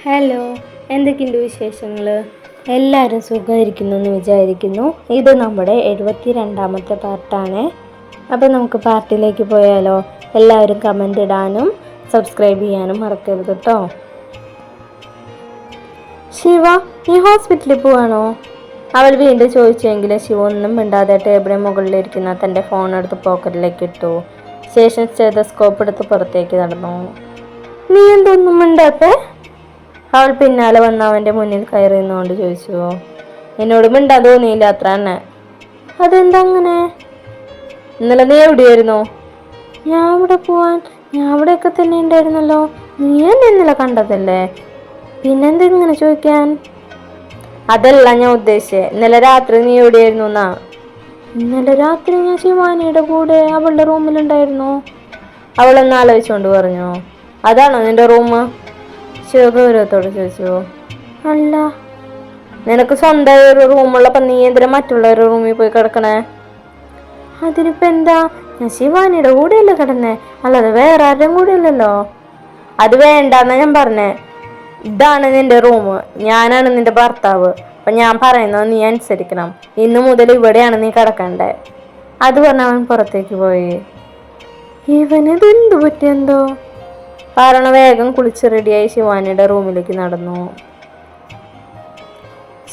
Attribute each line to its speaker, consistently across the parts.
Speaker 1: Hello, എന്തൊക്കെയുണ്ട് വിശേഷങ്ങൾ? എല്ലാവരും സുഖമായിരിക്കുന്നു എന്ന് വിചാരിക്കുന്നു. ഇത് നമ്മുടെ 72ാമത്തെ പാർട്ടാണ്. അപ്പോൾ നമുക്ക് പാർട്ടിലേക്ക് പോയാലോ? എല്ലാവരും കമൻ്റ് ഇടാനും സബ്സ്ക്രൈബ് ചെയ്യാനും മറക്കരുത് കേട്ടോ. ശിവ, നീ ഹോസ്പിറ്റലിൽ പോവാണോ? അവൾ വീണ്ടും ചോദിച്ചെങ്കിലും ശിവ ഒന്നും മിണ്ടാതെ ടേബിളിന് മുകളിലിരിക്കുന്ന തൻ്റെ ഫോൺ എടുത്ത് പോക്കറ്റിലേക്ക് ഇട്ടു. ശേഷം സ്റ്റെതസ്കോപ്പ് എടുത്ത് പുറത്തേക്ക് നടന്നു. നീ എന്തൊന്നും മിണ്ടാത്തെ? അവൾ പിന്നാലെ വന്ന് അവൻ്റെ മുന്നിൽ കയറി നിന്നുകൊണ്ട് ചോദിച്ചു. എന്നോട് മിണ്ടാൻ തോന്നിയില്ല, അത്ര തന്നെ. അതെന്താ അങ്ങനെ? ഇന്നലെ നീ എവിടെയായിരുന്നു? ഞാൻ അവിടെയൊക്കെ തന്നെ ഉണ്ടായിരുന്നല്ലോ. നീ എന്നെ ഇന്നലെ കണ്ടതല്ലേ, പിന്നെന്താ ഇങ്ങനെ ചോദിക്കാൻ? അതല്ല ഞാൻ ഉദ്ദേശിച്ചത്, ഇന്നലെ രാത്രി നീ എവിടെയായിരുന്നു എന്നാ. ഇന്നലെ രാത്രി ഞാൻ ശിവാനിയുടെ കൂടെ അവളുടെ റൂമിലുണ്ടായിരുന്നു. അവളൊന്ന് ആലോചിച്ചുകൊണ്ട് പറഞ്ഞു. അതാണോ നിന്റെ റൂം? ശിവഗൗരവത്തോട് ചോദിച്ചു. അല്ല. നിനക്ക് സ്വന്തമായി ഒരു റൂമുള്ളപ്പോൾ നീ എന്തിനാ മറ്റുള്ളവരുടെ റൂമിൽ പോയി കിടക്കണേ? അതിനിപ്പോൾ എന്താ, ഞാൻ ശിവാനിയുടെ കൂടെയല്ലേ കിടന്നേ, അല്ലാതെ വേറെ ആരുടെയും കൂടെ അല്ലല്ലോ. അത് വേണ്ടെന്നാ ഞാൻ പറഞ്ഞേ. ഇതാണ് നിന്റെ റൂം, ഞാനാണ് നിന്റെ ഭർത്താവ്. അപ്പം ഞാൻ പറയുന്നത് നീ അനുസരിക്കണം. ഇന്നു മുതൽ ഇവിടെയാണ് നീ കിടക്കണ്ടേ. അത് പറഞ്ഞ് അവൻ പുറത്തേക്ക് പോയി. ഇവനിത് എന്തു പറ്റിയെന്തോ? പാർവണ വേഗം കുളിച്ച് റെഡിയായി ശിവാനിയുടെ റൂമിലേക്ക് നടന്നു.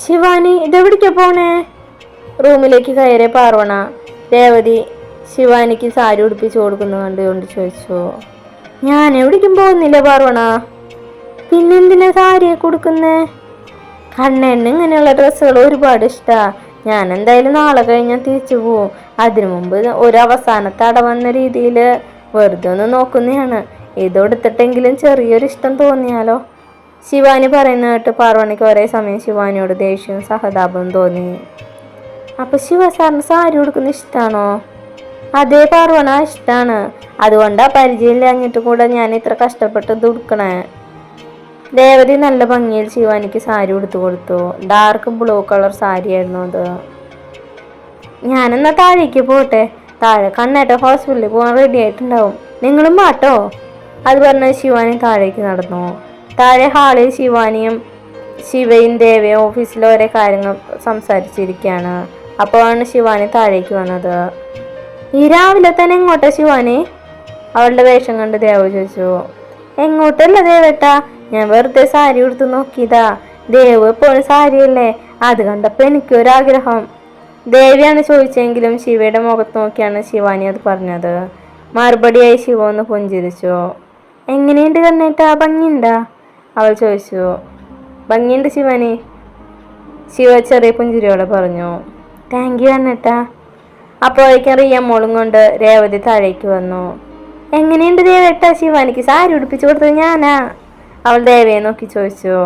Speaker 1: ശിവാനി, ഇതെവിടേക്കാ പോണേ? റൂമിലേക്ക് കയറിയ പാർവണ രേവതി ശിവാനിക്ക് സാരി ഉടുപ്പിച്ച് കൊടുക്കുന്നു കണ്ടുകൊണ്ട് ചോദിച്ചു. ഞാൻ എവിടേക്കും പോകുന്നില്ല പാർവണ. പിന്നെന്തിനാ സാരിയെ കൊടുക്കുന്നേ? കണ്ണേണ്ണ ഇങ്ങനെയുള്ള ഡ്രസ്സുകൾ ഒരുപാട് ഇഷ്ടമാണ്. ഞാൻ എന്തായാലും നാളെ കഴിഞ്ഞാൽ തിരിച്ചു പോവും. അതിനു മുമ്പ് ഒരു അവസാനത്തെ അടവന്ന രീതിയിൽ വെറുതെ ഒന്ന് നോക്കുന്നതാണ്. ഇതെടുത്തിട്ടെങ്കിലും ചെറിയൊരു ഇഷ്ടം തോന്നിയാലോ? ശിവാനി പറയുന്ന കേട്ട് പാർവണിക്ക് ഒരേ സമയം ശിവാനിയോട് ദേഷ്യവും സഹതാപവും തോന്നി. അപ്പൊ ശിവ സാറിന് സാരി ഉടുക്കുന്ന ഇഷ്ടമാണോ? അതേ പാർവണ, ഇഷ്ടമാണ്. അതുകൊണ്ടാ പരിചയമില്ലാഞ്ഞിട്ട് കൂടെ ഞാൻ ഇത്ര കഷ്ടപ്പെട്ട് ഇത് ഉടുക്കണേ. രേവതി നല്ല ഭംഗിയിൽ ശിവാനിക്ക് സാരി ഉടുത്തു കൊടുത്തു. ഡാർക്ക് ബ്ലൂ കളർ സാരിയായിരുന്നു അത്. ഞാനെന്നാ താഴേക്ക് പോട്ടെ, താഴെ കണ്ണേട്ട ഹോസ്പിറ്റലിൽ പോകാൻ റെഡി ആയിട്ടുണ്ടാവും, നിങ്ങളും പാട്ടോ. അത് പറഞ്ഞ് ശിവാനി താഴേക്ക് നടന്നു. താഴെ ഹാളിൽ ശിവയും ദേവയും ഓഫീസിലെ ഓരോ കാര്യങ്ങൾ സംസാരിച്ചിരിക്കുകയാണ്. അപ്പോഴാണ് ശിവാനി താഴേക്ക് വന്നത്. ഈ രാവിലെ തന്നെ എങ്ങോട്ടാ ശിവാനി? അവളുടെ വേഷം കണ്ട് ദേവ ചോദിച്ചു. എങ്ങോട്ടല്ല ദേവേട്ടാ, ഞാൻ വെറുതെ സാരി ഉടുത്ത് നോക്കിയതാ. ദേവ് എപ്പോഴും സാരിയല്ലേ, അത് കണ്ടപ്പോൾ എനിക്കൊരാഗ്രഹം. ദേവിയാണ് ചോദിച്ചെങ്കിലും ശിവയുടെ മുഖത്ത് നോക്കിയാണ് ശിവാനി അത് പറഞ്ഞത്. മറുപടിയായി ശിവ ഒന്ന് പുഞ്ചിരിച്ചു. എങ്ങനെയുണ്ട് കണ്ണേട്ടാ, ഭംഗിയുണ്ടാ? അവൾ ചോദിച്ചു. ഭംഗിയുണ്ട് ശിവാനി, ശിവ ചെറിയ പുഞ്ചിരിയോടെ പറഞ്ഞു. താങ്ക് യു കണ്ണേട്ടാ. അപ്പോഴേക്കും റിയമ്മോളും കൊണ്ട് രേവതി താഴേക്ക് വന്നു. എങ്ങനെയുണ്ട് ദേവേട്ടാ, ശിവാനിക്ക് സാരി ഉടുപ്പിച്ചു കൊടുത്തത് ഞാനാ? അവൾ ദേവയെ നോക്കി ചോദിച്ചു.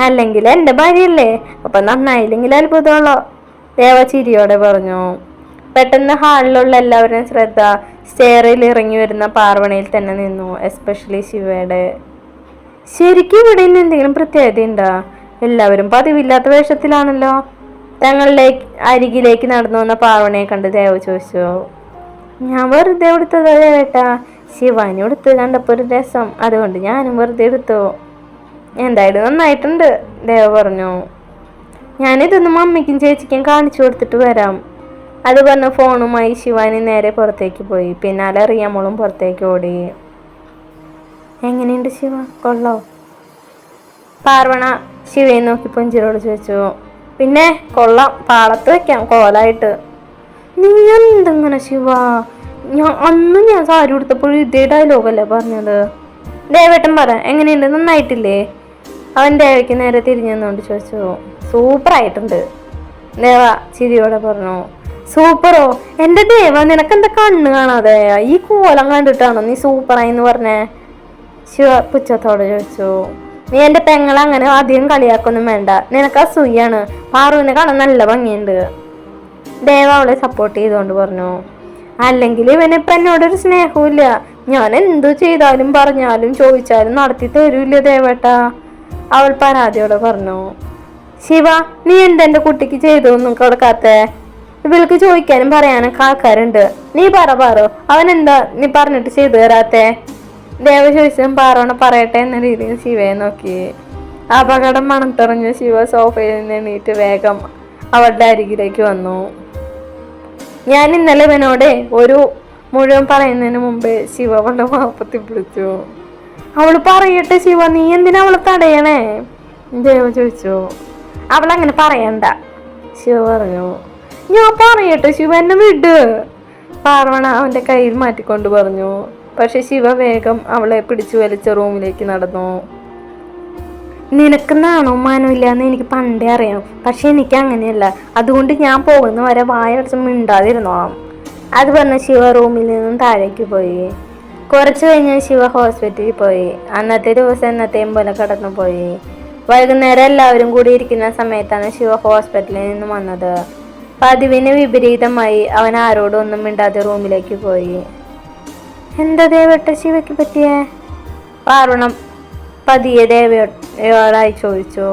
Speaker 1: അല്ലെങ്കിൽ എൻ്റെ ഭാര്യയല്ലേ, അപ്പം നന്നായില്ലെങ്കിൽ അത്ഭുതമുള്ളോ? ദേവ ചിരിയോടെ പറഞ്ഞു. പെട്ടെന്ന് ഹാളിലുള്ള എല്ലാവരുടെയും ശ്രദ്ധ സ്റ്റെയറിൽ ഇറങ്ങി വരുന്ന പാർവണയിൽ തന്നെ നിന്നു, എസ്പെഷ്യലി ശിവയുടെ. ശരിക്കും ഇവിടെ നിന്ന് എന്തെങ്കിലും പ്രത്യേകത ഉണ്ടോ? എല്ലാവരും പതിവില്ലാത്ത വേഷത്തിലാണല്ലോ. അരികിലേക്ക് നടന്നു വന്ന പാർവണയെ കണ്ട് ദേവ ചോദിച്ചു. ഞാൻ വെറുതെ എടുത്തതാ ദേവേട്ടാ, ശിവാനി എടുത്ത് കണ്ടപ്പോൾ ഒരു രസം, അതുകൊണ്ട് ഞാനും വെറുതെ എടുത്തു. എന്തായാലും നന്നായിട്ടുണ്ട്, ദേവ പറഞ്ഞു. ഞാനിതൊന്നും മമ്മിക്കും ചേച്ചിക്കും കാണിച്ചു കൊടുത്തിട്ട് വരാം. അത് പറഞ്ഞ് ഫോണുമായി ശിവാനി നേരെ പുറത്തേക്ക് പോയി. പിന്നാലെ റിയമോളും പുറത്തേക്ക് ഓടി. എങ്ങനെയുണ്ട് ശിവ, കൊള്ളോ? പാർവണ ശിവയെ നോക്കി പുഞ്ചിരോട് ചോദിച്ചു. പിന്നെ കൊള്ളാം, പാളത്ത് വെക്കാം കോലായിട്ട്. നീ എന്തെങ്ങനെ ശിവ? അന്ന് ഞാൻ സാരി ഉടുത്തപ്പോഴും ഇതേ ഡയലോഗല്ലേ പറഞ്ഞത്. ദേവേട്ടൻ പറ, എങ്ങനെയുണ്ട്, നന്നായിട്ടില്ലേ? അവൻ ദേവയ്ക്ക് നേരെ തിരിഞ്ഞു നിന്നുകൊണ്ട് ചോദിച്ചു. സൂപ്പറായിട്ടുണ്ട്, ദേവ ചിരിയോടെ പറഞ്ഞു. സൂപ്പറോ? എൻ്റെ ദേവ, നിനക്കെന്താ കണ്ണ് കാണാതെ? ഈ കോലം കണ്ടിട്ടാണോ നീ സൂപ്പറായി എന്ന് പറഞ്ഞേ? ശിവ പുച്ഛത്തോടെ ചോദിച്ചു. നീ എൻ്റെ പെങ്ങളെ അങ്ങനെ അധികം കളിയാക്കൊന്നും വേണ്ട, നിനക്ക് അസൂയാണ്. പാറുവിനെ കാണാൻ നല്ല ഭംഗിയുണ്ട്, ദേവ അവളെ സപ്പോർട്ട് ചെയ്തുകൊണ്ട് പറഞ്ഞു. അല്ലെങ്കിൽ ഇവനിപ്പം എന്നോടൊരു സ്നേഹമില്ല. ഞാൻ എന്തു ചെയ്താലും പറഞ്ഞാലും ചോദിച്ചാലും നടത്തി തരൂല്ല ദേവേട്ടാ, അവൾ പരാതിയോടെ പറഞ്ഞു. ശിവ, നീ എന്തെൻ്റെ കുട്ടിക്ക് ചെയ്തൊന്നും കൊടുക്കാത്തേ? ഇവൾക്ക് ചോദിക്കാനും പറയാനൊക്കെ ആൾക്കാരുണ്ട്. നീ പാറു, അവനെന്താ നീ പറഞ്ഞിട്ട് ചെയ്തു തരാത്തേ? ദേവ ചോദിച്ചും പാറോണ പറയട്ടെ എന്ന രീതിയിൽ ശിവയെ നോക്കി. അപകടം മണത്തെറിഞ്ഞ ശിവ സോഫയിൽ നിന്ന് എണീറ്റ് വേഗം അവളുടെ അരികിലേക്ക് വന്നു. ഞാൻ ഇന്നലെ ഇവനോടെ ഒരു മുഴുവൻ പറയുന്നതിന് മുമ്പേ ശിവ അവളുടെ വാപ്പത്തി പിടിച്ചു. അവള് പറയട്ടെ ശിവ, നീ എന്തിനാ അവളെ തടയണേ? ദേവ ചോദിച്ചു. അവളങ്ങനെ പറയണ്ട, ശിവ പറഞ്ഞു. ഞാൻ പറയട്ടെ ശിവ, എന്നെ വിട്, പാർവണ അവന്റെ കയ്യിൽ മാറ്റിക്കൊണ്ട് പറഞ്ഞു. പക്ഷെ ശിവ വേഗം അവളെ പിടിച്ചു വലിച്ച റൂമിലേക്ക് നടന്നു. നിനക്ക് നാണവും മാനവും ഇല്ലാന്ന് എനിക്ക് പണ്ടേ അറിയാം, പക്ഷെ എനിക്ക് അങ്ങനെയല്ല. അതുകൊണ്ട് ഞാൻ പോകുന്ന വരെ വായടച്ച് മിണ്ടാതിരുന്നോളാം. അത് പറഞ്ഞ് ശിവ റൂമിൽ നിന്നും താഴേക്ക് പോയി. കുറച്ചു കഴിഞ്ഞ് ശിവ ഹോസ്പിറ്റലിൽ പോയി. അന്നത്തെ ദിവസം എന്നത്തെയും പോലെ കടന്നു പോയി. വൈകുന്നേരം എല്ലാവരും കൂടി ഇരിക്കുന്ന സമയത്താണ് ശിവ ഹോസ്പിറ്റലിൽ നിന്നും വന്നത്. പതിവിന് വിപരീതമായി അവൻ ആരോടും ഒന്നും മിണ്ടാതെ റൂമിലേക്ക് പോയി. എന്താ ദേവേട്ട ശിവയ്ക്ക് പറ്റിയേ? പാർവണം പതിയെ ദേവയോടായി ചോദിച്ചു.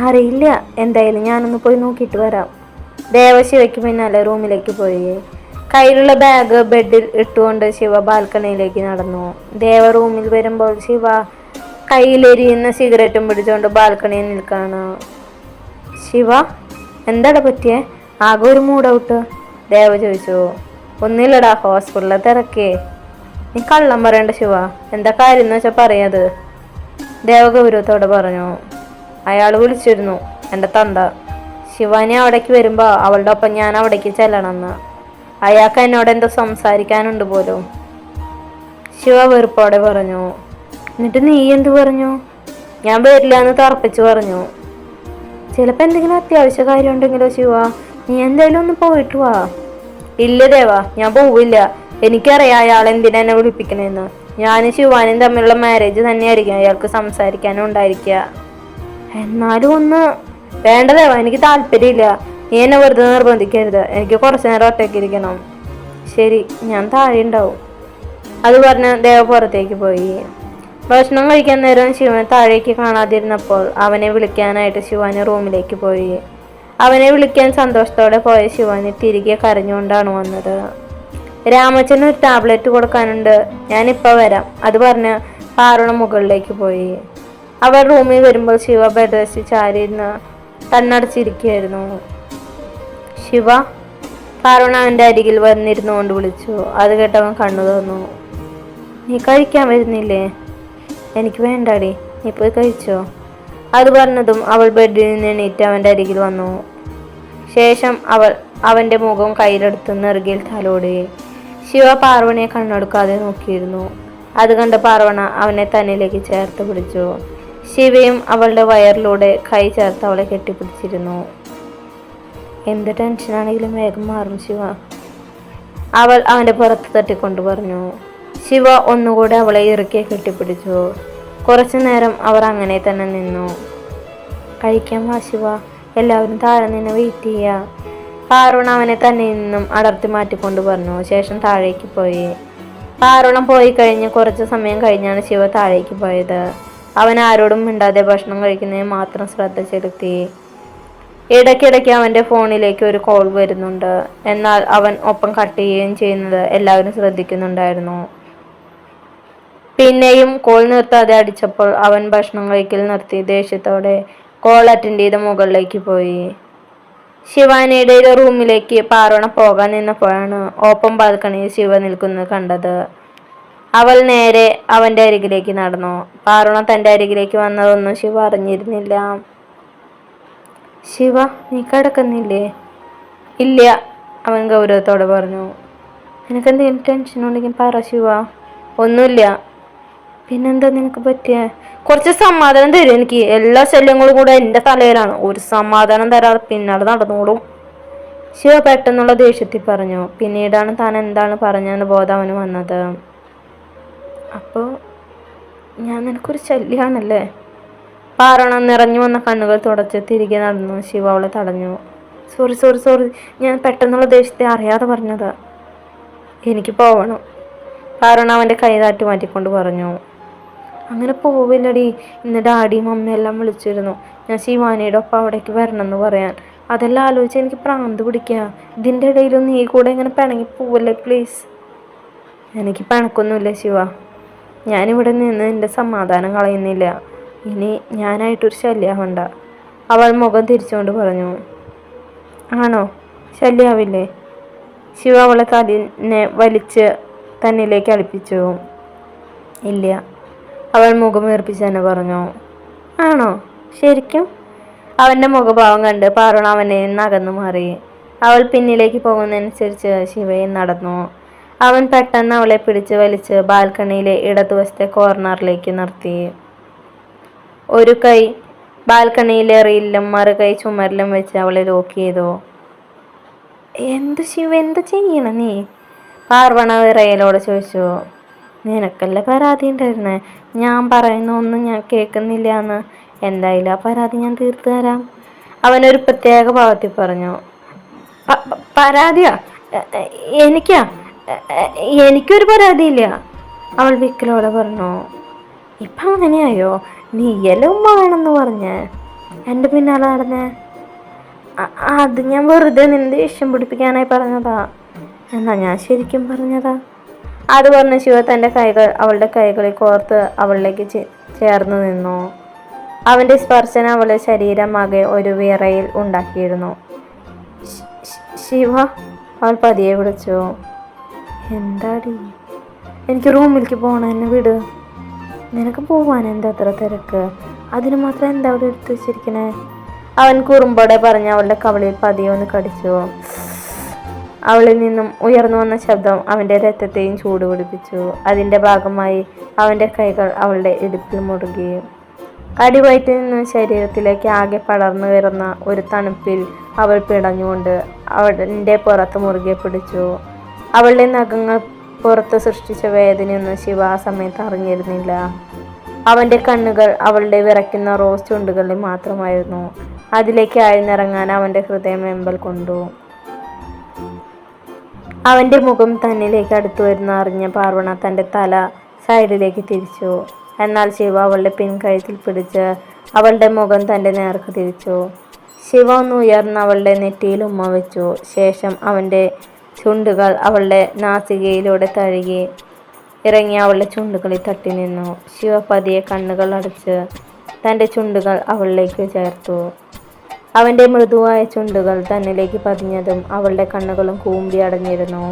Speaker 1: അറിയില്ല, എന്തായാലും ഞാനൊന്ന് പോയി നോക്കിയിട്ട് വരാം. ദേവ ശിവയ്ക്ക് പിന്നാലെ റൂമിലേക്ക് പോയി. കയ്യിലുള്ള ബാഗ് ബെഡിൽ ഇട്ടുകൊണ്ട് ശിവ ബാൽക്കണിയിലേക്ക് നടന്നു. ദേവ റൂമിൽ വരുമ്പോൾ ശിവ കയ്യിലെരിയുന്ന സിഗരറ്റും പിടിച്ചുകൊണ്ട് ബാൽക്കണിയിൽ നിൽക്കാണ്. ശിവ, എന്താടാ പറ്റിയേ? ആകെ ഒരു മൂഡ് ഔട്ട്, ദേവ ചോദിച്ചു. ഒന്നുമില്ലടാ, ഹോസ്പിറ്റലിലെ തിരക്കേ. നീ കള്ളം പറയണ്ട ശിവ, എന്താ കാര്യം എന്ന് വെച്ചാൽ പറയാത്, ദേവ ഗൗരവത്തോടെ പറഞ്ഞു. അയാൾ വിളിച്ചിരുന്നു, എൻ്റെ തന്ത. ശിവാനി അവിടേക്ക് വരുമ്പോൾ അവളുടെ ഒപ്പം ഞാൻ അവിടേക്ക് ചെല്ലണമെന്ന്. അയാൾക്ക് എന്നോട് എന്തോ സംസാരിക്കാനുണ്ട് പോലും, ശിവ വെറുപ്പോടെ പറഞ്ഞു. എന്നിട്ട് നീ എന്ത് പറഞ്ഞു? ഞാൻ വരില്ല എന്ന് തറപ്പിച്ചു പറഞ്ഞു. ചിലപ്പോൾ എന്തെങ്കിലും അത്യാവശ്യ കാര്യം ഉണ്ടെങ്കിലോ ശിവ, നീ എന്തായാലും ഒന്ന് പോയിട്ട് വാ. ഇല്ല ദേവ, ഞാൻ പോവില്ല. എനിക്കറിയാം അയാൾ എന്തിനാ എന്നെ വിളിപ്പിക്കണേന്ന്. ഞാനും ശിവാനും തമ്മിലുള്ള മാരേജ് തന്നെയായിരിക്കും അയാൾക്ക് സംസാരിക്കാനും ഉണ്ടായിരിക്കുക. എന്നാലും ഒന്ന് വേണ്ട ദേവ, എനിക്ക് താല്പര്യമില്ല. നീ എന്നെ വെറുതെ നിർബന്ധിക്കരുത്. എനിക്ക് കുറച്ചു നേരം ഒറ്റയ്ക്ക് ഇരിക്കണം. ശരി, ഞാൻ താഴെ ഉണ്ടാവും. അത് പറഞ്ഞ് ദേവ പുറത്തേക്ക് പോയി. ഭക്ഷണം കഴിക്കാൻ നേരം ശിവൻ താഴേക്ക് കാണാതിരുന്നപ്പോൾ അവനെ വിളിക്കാനായിട്ട് ശിവാനി റൂമിലേക്ക് പോയി. അവനെ വിളിക്കാൻ സന്തോഷത്തോടെ പോയ ശിവാനി തിരികെ കരഞ്ഞുകൊണ്ടാണ് വന്നത്. രാമച്ചന് ഒരു ടാബ്ലറ്റ് കൊടുക്കാനുണ്ട്, ഞാനിപ്പോൾ വരാം, അത് പറഞ്ഞ് പാറുണ മുകളിലേക്ക് പോയി. അവർ റൂമിൽ വരുമ്പോൾ ശിവ ബെഡ് റെസ്റ്റ് ചാരിയിരുന്ന് കണ്ണടച്ചിരിക്കുകയായിരുന്നു. ശിവ, പാറുണ അവൻ്റെ അരികിൽ വന്നിരുന്നു കൊണ്ട് വിളിച്ചു. അത് കേട്ടവൻ കണ്ണു തുറന്നു. നീ കഴിക്കാൻ വരുന്നില്ലേ? എനിക്ക് വേണ്ടാടി, നീ പോയി കഴിച്ചോ. അത് പറഞ്ഞതും അവൾ ബെഡിൽ നിന്ന് എണീറ്റ് അവൻ്റെ അരികിൽ വന്നു. ശേഷം അവൾ അവൻ്റെ മുഖം കയ്യിലെടുത്ത് നെറുകയിൽ തലോടി. ശിവ പാർവണയെ കണ്ണെടുക്കാതെ നോക്കിയിരുന്നു. അത് കണ്ട് പാർവണ അവനെ തന്നിലേക്ക് ചേർത്ത് പിടിച്ചു. ശിവയും അവളുടെ വയറിലൂടെ കൈ ചേർത്ത് അവളെ കെട്ടിപ്പിടിച്ചിരുന്നു. എന്ത് ടെൻഷനാണെങ്കിലും വേഗം മാറും ശിവ, അവൾ അവൻ്റെ പുറത്ത് തട്ടിക്കൊണ്ട് പറഞ്ഞു. ശിവ ഒന്നുകൂടെ അവളെ ഇറുക്കെ കെട്ടിപ്പിടിച്ചു. കുറച്ചു നേരം അവർ അങ്ങനെ തന്നെ നിന്നു. കഴിക്കാൻ വാ ശിവ, എല്ലാവരും താഴെ നിന്ന് വെയിറ്റ് ചെയ്യുക, പാറുണ അവനെ തന്നെ നിന്നും അടർത്തി മാറ്റിക്കൊണ്ട് പറഞ്ഞു. ശേഷം താഴേക്ക് പോയി. പാറുണം പോയി കഴിഞ്ഞ് കുറച്ച് സമയം കഴിഞ്ഞാണ് ശിവ താഴേക്ക് പോയത്. അവൻ ആരോടും മിണ്ടാതെ ഭക്ഷണം കഴിക്കുന്നതിന് മാത്രം ശ്രദ്ധ ചെലുത്തി. ഇടയ്ക്കിടയ്ക്ക് അവൻ്റെ ഫോണിലേക്ക് ഒരു കോൾ വരുന്നുണ്ട്. എന്നാൽ അവൻ ഒപ്പം കട്ട് ചെയ്യുകയും ചെയ്യുന്നത് എല്ലാവരും ശ്രദ്ധിക്കുന്നുണ്ടായിരുന്നു. പിന്നെയും കോൾ നിർത്താതെ അടിച്ചപ്പോൾ അവൻ ഭക്ഷണം കഴിക്കൽ നിർത്തി ദേഷ്യത്തോടെ കോൾ അറ്റൻഡ് ചെയ്ത് മുകളിലേക്ക് പോയി. ശിവാനിയുടെ റൂമിലേക്ക് പാറുണ പോകാൻ നിന്നപ്പോഴാണ് ഓപ്പൺ ബാൽക്കണിയിൽ ശിവ നിൽക്കുന്നത് കണ്ടത്. അവൾ നേരെ അവൻ്റെ അരികിലേക്ക് നടന്നു. പാറുണ തൻ്റെ അരികിലേക്ക് വന്നതൊന്നും ശിവ അറിഞ്ഞിരുന്നില്ല. ശിവ, നീ കിടക്കുന്നില്ലേ? ഇല്ല, അവൻ ഗൗരവത്തോടെ പറഞ്ഞു. നിനക്കെന്തെങ്കിലും ടെൻഷൻ ഉണ്ടെങ്കിൽ പറ ശിവ. ഒന്നുമില്ല. പിന്നെന്താ നിനക്ക് പറ്റിയ? കുറച്ച് സമാധാനം തരും എനിക്ക്. എല്ലാ ശല്യങ്ങളും കൂടെ എൻ്റെ തലയിലാണ്. ഒരു സമാധാനം തരാതെ പിന്നാലെ നടന്നോളും, ശിവ പെട്ടെന്നുള്ള ദേഷ്യത്തിൽ പറഞ്ഞു. പിന്നീടാണ് താൻ എന്താണ് പറഞ്ഞതെന്ന് ബോധം അവന് വന്നത്. അപ്പോൾ ഞാൻ നിനക്കൊരു ശല്യമാണല്ലേ? പാറണം നിറഞ്ഞു വന്ന കണ്ണുകൾ തുടച്ച് തിരികെ നടന്നു. ശിവ അവളെ തടഞ്ഞു. സോറി സോറി സോറി, ഞാൻ പെട്ടെന്നുള്ള ദേഷ്യത്തെ അറിയാതെ പറഞ്ഞതാ. എനിക്ക് പോവണം, പാറണ അവൻ്റെ കൈ താറ്റി മാറ്റിക്കൊണ്ട് പറഞ്ഞു. അങ്ങനെ പോവില്ലടി, ഇന്ന് ഡാഡിയും അമ്മയും എല്ലാം വിളിച്ചിരുന്നു. ഞാൻ ശിവാനിയുടെ ഒപ്പം അവിടേക്ക് വരണമെന്ന് പറയാൻ. അതെല്ലാം ആലോചിച്ച് എനിക്ക് പ്രാന്ത് പിടിക്കുക. ഇതിൻ്റെ ഇടയിലും നീ കൂടെ ഇങ്ങനെ പിണങ്ങി പോവല്ലേ പ്ലീസ്. എനിക്ക് പിണക്കൊന്നുമില്ല ശിവ, ഞാനിവിടെ നിന്ന് എൻ്റെ സമാധാനം കളയുന്നില്ല. ഇനി ഞാനായിട്ടൊരു ശല്യമാവണ്ട. അവൾ മുഖം തിരിച്ചുകൊണ്ട് പറഞ്ഞു. ആണോ, ശല്യാവില്ലേ? ശിവ അവളെ തന്നെ വലിച്ച് തന്നിലേക്ക് അടുപ്പിച്ചു. ഇല്ല, അവൾ മുഖം വീർപ്പിച്ച് തന്നെ പറഞ്ഞു. ആണോ, ശരിക്കും? അവൻ്റെ മുഖഭാവം കണ്ട് പാറുണ അവനെ നിന്ന് അകന്നു മാറി. അവൾ പിന്നിലേക്ക് പോകുന്നതനുസരിച്ച് ശിവയും നടന്നു. അവൻ പെട്ടെന്ന് അവളെ പിടിച്ച് വലിച്ച് ബാൽക്കണിയിലെ ഇടതുവശത്തെ കോർണറിലേക്ക് നിർത്തി. ഒരു കൈ ബാൽക്കണിയിലെ റീലിലും മറുകൈ ചുമരിലും വെച്ച് അവളെ ലോക്ക് ചെയ്തു. എന്ത് ശിവ, എന്ത് ചെയ്യണ നീ? പാർവണ വിറയലോട് ചോദിച്ചു. നിനക്കല്ലേ പരാതി ഉണ്ടായിരുന്നേ, ഞാൻ പറയുന്ന ഒന്നും ഞാൻ കേൾക്കുന്നില്ല എന്ന്. എന്തായാലും ആ പരാതി ഞാൻ തീർത്തു തരാം, അവനൊരു പ്രത്യേക ഭാവത്തിൽ പറഞ്ഞു. പരാതിയാ? എനിക്കാ? എനിക്കൊരു പരാതിയില്ല, അവൾ വിക്കലോടെ പറഞ്ഞു. ഇപ്പം അങ്ങനെയായോ? നീയല്ലേ ഉമ്മ വേണമെന്ന് പറഞ്ഞേ എൻ്റെ പിന്നാലെ നടന്നേ? അത് ഞാൻ വെറുതെ നിന്റെ ഇഷ്ടം പിടിപ്പിക്കാനായി പറഞ്ഞതാ. എന്നാ ഞാൻ ശരിക്കും പറഞ്ഞതാ. അത് പറഞ്ഞ ശിവ തൻ്റെ കൈകൾ അവളുടെ കൈകളിൽ കോർത്ത് അവളിലേക്ക് ചേർന്ന് നിന്നു. അവൻ്റെ സ്പർശനം അവളുടെ ശരീരമാകെ ഒരു വിറയിൽ ഉണ്ടാക്കിയിരുന്നു. ശിവ, അവൾ പതിയെ വിളിച്ചു. എന്താടി? എനിക്ക് റൂമിലേക്ക് പോകണം, എന്നെ വിട്. നിനക്ക് പോവാൻ എന്താ അത്ര തിരക്ക്? അതിന് മാത്രം എന്താ അവിടെ എടുത്തു വെച്ചിരിക്കണേ? അവൻ കുറുമ്പോടെ പറഞ്ഞ് അവളുടെ കവളിൽ പതിയെ ഒന്ന് കടിച്ചു. അവളിൽ നിന്നും ഉയർന്നു വന്ന ശബ്ദം അവൻ്റെ രക്തത്തെയും ചൂട് പിടിപ്പിച്ചു. അതിൻ്റെ ഭാഗമായി അവൻ്റെ കൈകൾ അവളുടെ ഇടുപ്പിൽ മുറുകി. അടിവയറ്റിൽ നിന്നും ശരീരത്തിലേക്ക് ആകെ പടർന്നു വരുന്ന ഒരു തണുപ്പിൽ അവൾ പിടഞ്ഞുകൊണ്ട് അവൻ്റെ പുറത്ത് മുറുകെ പിടിച്ചു. അവളുടെ നഖങ്ങൾ പുറത്ത് സൃഷ്ടിച്ച വേദനയൊന്നും ശിവ ആ സമയത്ത് അറിഞ്ഞിരുന്നില്ല. അവൻ്റെ കണ്ണുകൾ അവളുടെ വിറയ്ക്കുന്ന റോസ് ചുണ്ടുകളിൽ മാത്രമായിരുന്നു. അതിലേക്ക് ആഴ്ന്നിറങ്ങാൻ അവൻ്റെ ഹൃദയം വെമ്പൽ കൊണ്ടു. അവൻ്റെ മുഖം തന്നിലേക്ക് അടുത്തു വരുന്ന അറിഞ്ഞ പാർവണ തൻ്റെ തല സൈഡിലേക്ക് തിരിച്ചു. എന്നാൽ ശിവ അവളുടെ പിൻകഴുത്തിൽ പിടിച്ച് അവളുടെ മുഖം തൻ്റെ നേർക്ക് തിരിച്ചു. ശിവ ഒന്ന് ഉയർന്ന് അവളുടെ നെറ്റിയിൽ ഉമ്മ വെച്ചു. ശേഷം അവൻ്റെ ചുണ്ടുകൾ അവളുടെ നാസികയിലൂടെ തഴുകി ഇറങ്ങി അവളുടെ ചുണ്ടുകളിൽ തട്ടി നിന്നു. ശിവ പതിയെ കണ്ണുകൾ അടച്ച് തൻ്റെ ചുണ്ടുകൾ അവളിലേക്ക് ചേർത്തു. അവൻ്റെ മൃദുവായ ചുണ്ടുകൾ തന്നിലേക്ക് പതിഞ്ഞതും അവളുടെ കണ്ണുകളും കൂമ്പി അടഞ്ഞിരുന്നു.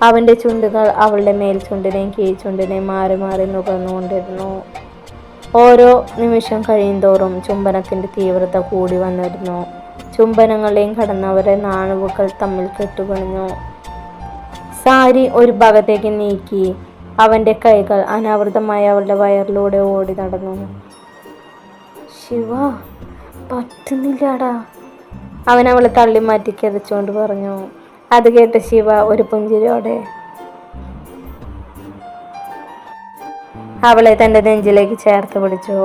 Speaker 1: അവൻ്റെ ചുണ്ടുകൾ അവളുടെ മേൽചുണ്ടിനെയും കീഴ്ചുണ്ടിനെയും മാറി മാറി നുകർന്നുകൊണ്ടിരുന്നു. ഓരോ നിമിഷം കഴിയുന്തോറും ചുംബനത്തിൻ്റെ തീവ്രത കൂടി വന്നിരുന്നു. ചുംബനങ്ങളെയും കടന്നവരെ നാണുകൾ തമ്മിൽ കെട്ടുപിണഞ്ഞു. സാരി ഒരു ഭാഗത്തേക്ക് നീക്കി അവൻ്റെ കൈകൾ അനാവൃതമായി അവളുടെ വയറിലൂടെ ഓടി നടന്നു. ശിവ, പറ്റുന്നില്ലാടാ, അവൻ അവളെ തള്ളി മാറ്റി കിതച്ചുകൊണ്ട് പറഞ്ഞു. അത് കേട്ട് ശിവ ഒരു പുഞ്ചിരിയോടെ അവളെ തൻ്റെ നെഞ്ചിലേക്ക് ചേർത്ത് പിടിച്ചു.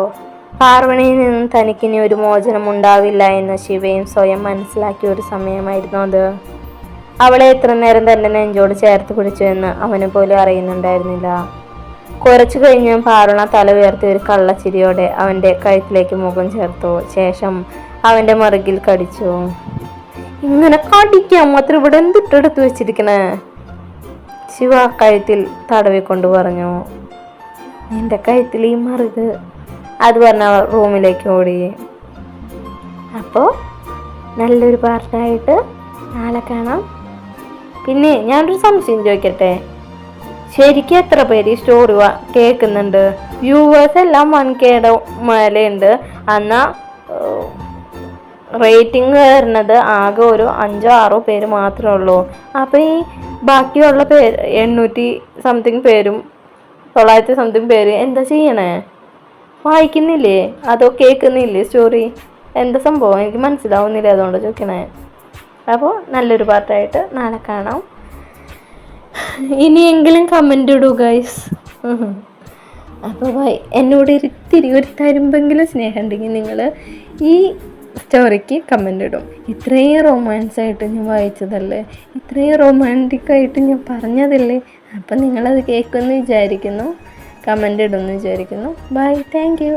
Speaker 1: പാർവണിയിൽ നിന്നും തനിക്കിനി ഒരു മോചനം ഉണ്ടാവില്ല എന്ന് ശിവയും സ്വയം മനസ്സിലാക്കിയ ഒരു സമയമായിരുന്നു അത്. അവളെ എത്ര നേരം തൻ്റെ നെഞ്ചോട് ചേർത്ത് പിടിച്ചു എന്ന് അവന് പോലും അറിയുന്നുണ്ടായിരുന്നില്ല. കുറച്ചു കഴിഞ്ഞ് പാർവണ തല ഉയർത്തി ഒരു കള്ളച്ചിരിയോടെ അവൻ്റെ കഴുത്തിലേക്ക് മുഖം ചേർത്തു. ശേഷം അവൻ്റെ മറുകിൽ കടിച്ചു. ഇങ്ങനെ കടിക്കാൻ മാത്രം ഇവിടെ എന്തിട്ടെടുത്ത് വെച്ചിരിക്കണേ? ശിവ കഴുത്തിൽ തടവിക്കൊണ്ട് പറഞ്ഞു. നിന്റെ കഴുത്തിൽ ഈ മറുക്. അത് പറഞ്ഞ റൂമിലേക്ക് ഓടി. അപ്പോൾ നല്ലൊരു പാർട്ടായിട്ട് നാളെ കാണാം. പിന്നെ ഞാനൊരു സംശയം ചോദിക്കട്ടെ, ശരിക്കും എത്ര പേര് ഈ സ്റ്റോറി കേൾക്കുന്നുണ്ട്? വ്യൂവേഴ്സ് എല്ലാം 1K മേലെയുണ്ട്. എന്നാൽ റേറ്റിംഗ് വരുന്നത് ആകെ ഒരു 5-6 പേര് മാത്രമേ ഉള്ളൂ. അപ്പോൾ ഈ ബാക്കിയുള്ള 800 സംതിങ് പേരും 900 സംതിങ് പേര് എന്താ ചെയ്യണേ? വായിക്കുന്നില്ലേ അതോ കേൾക്കുന്നില്ലേ സ്റ്റോറി? എന്താ സംഭവം എനിക്ക് മനസ്സിലാവുന്നില്ല, അതുകൊണ്ട് ചോദിക്കണേ. അപ്പോൾ നല്ലൊരു പാർട്ടായിട്ട് നാളെ കാണാം. ഇനിയെങ്കിലും കമൻ്റ് ഇടൂ ഗൈസ്. അപ്പോൾ എന്നോട് ഇത്തിരി ഒരു തരുമ്പെങ്കിലും സ്നേഹം ഉണ്ടെങ്കിൽ നിങ്ങൾ ഈ സ്റ്റോറിക്ക് കമൻ്റ് ഇടും. ഇത്രയും റൊമാൻസായിട്ട് ഞാൻ വായിച്ചതല്ലേ, ഇത്രയും റൊമാൻറ്റിക്കായിട്ട് ഞാൻ പറഞ്ഞതല്ലേ. അപ്പം നിങ്ങളത് കേൾക്കുമെന്ന് വിചാരിക്കുന്നു, കമൻ്റ് ഇടുമെന്ന് വിചാരിക്കുന്നു. Bye, thank U.